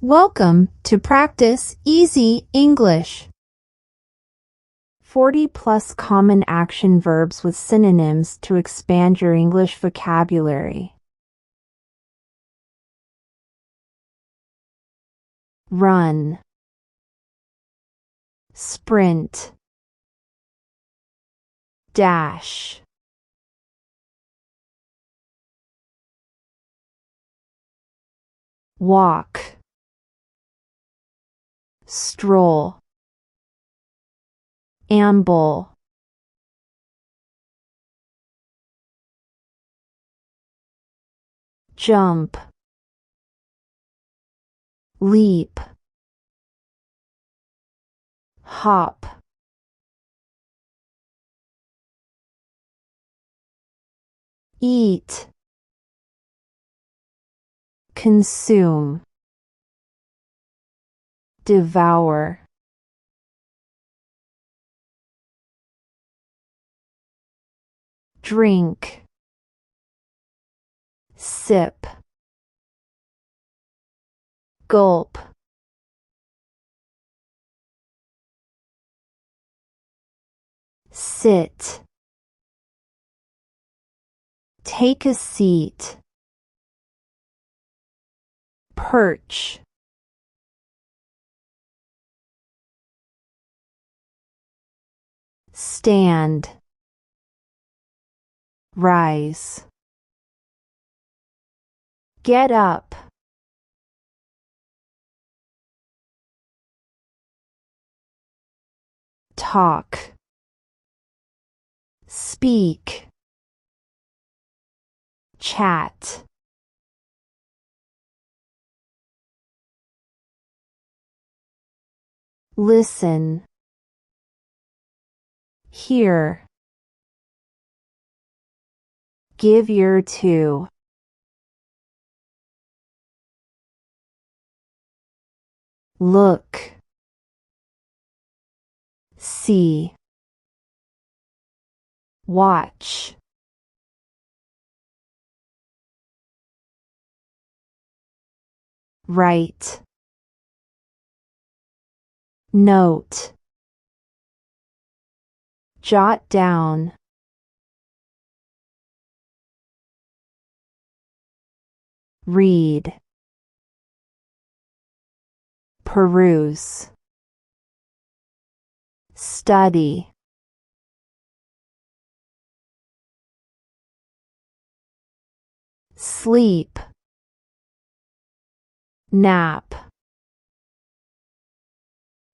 Welcome to Practice Easy English. 40 plus common action verbs with synonyms to expand your English vocabulary. Run, sprint, dash, walk, stroll, amble, jump, leap, hop, eat, consume, devour, drink, sip, gulp, sit, take a seat, perch, stand, rise, get up, talk, speak, chat, listen, hear, give ear to, look, see, watch, write, note, jot down, read, peruse, study, sleep, nap,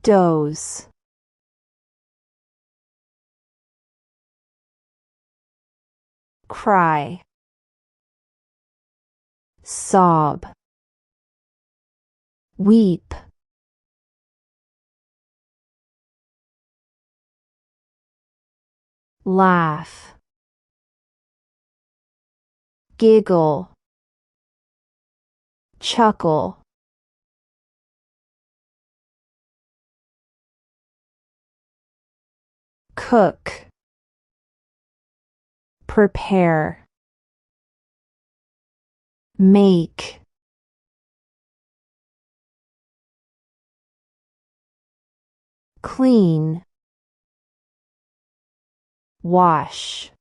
doze, cry, sob, weep, laugh, giggle, chuckle, cook, prepare, make, clean, wash,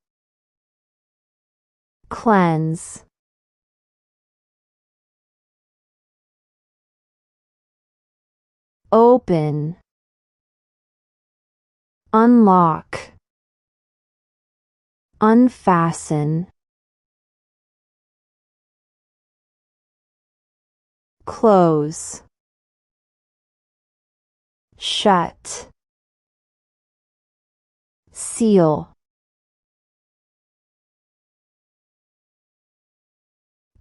cleanse, open, unlock, unfasten, close, shut, seal,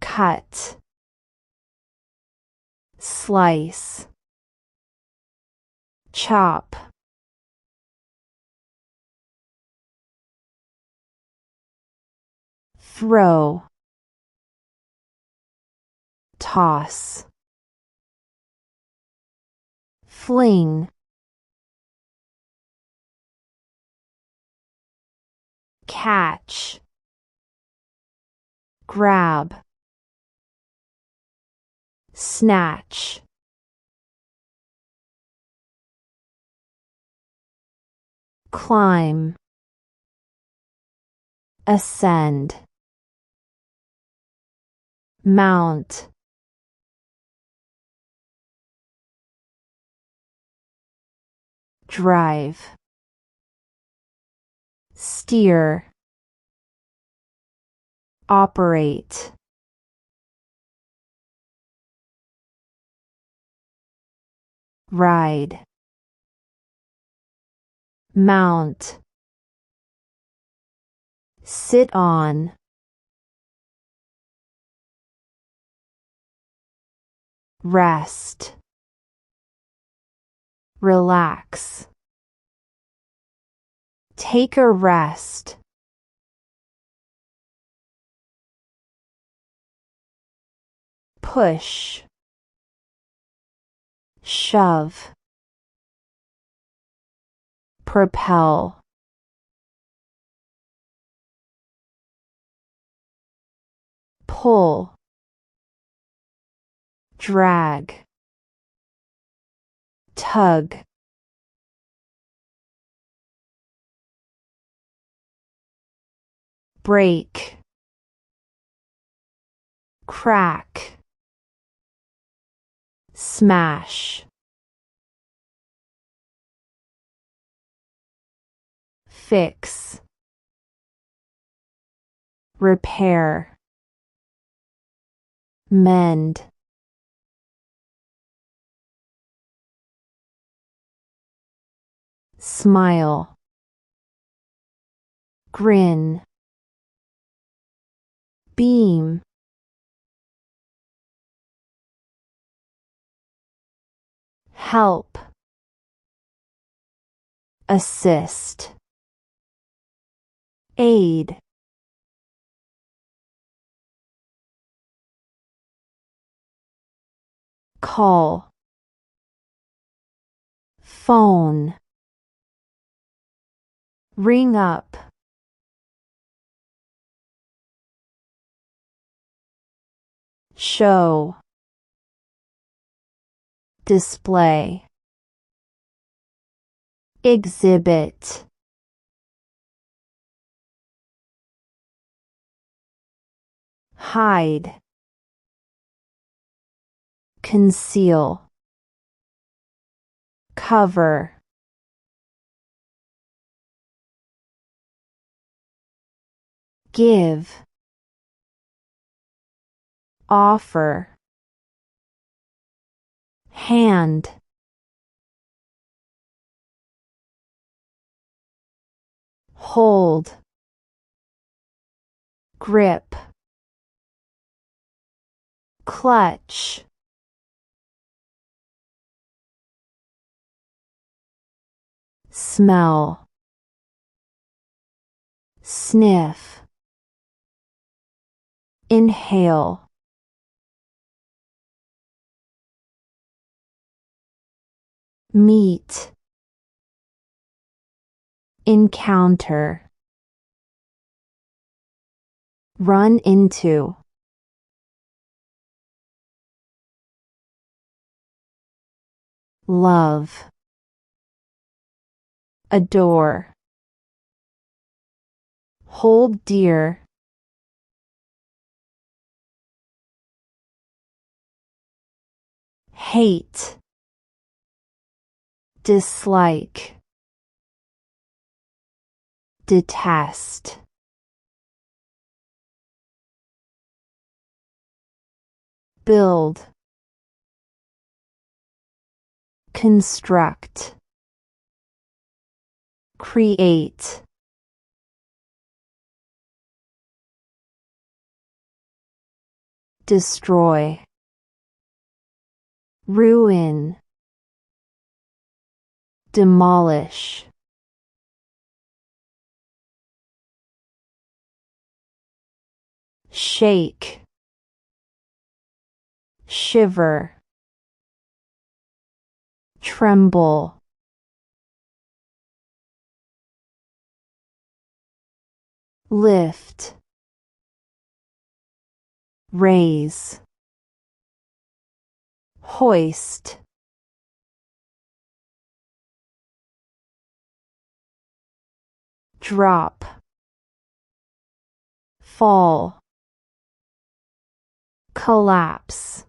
cut, slice, chop, throw, toss, fling, catch, grab, snatch, climb, ascend, mount, drive, steer, operate, ride, mount, sit on, rest, relax, take a rest, push, shove, propel, pull, drag, tug, break, crack, smash, fix, repair, mend, smile, grin, beam, help, assist, aid, call, phone, ring up, show, display, exhibit, hide, conceal, cover, give, offer, hand, hold, grip, clutch, smell, sniff, inhale, meet, encounter, run into, love, adore, hold dear, hate, dislike, detest, build, construct, create, destroy, ruin, demolish, shake, shiver, tremble, lift, raise, hoist, drop, fall, collapse.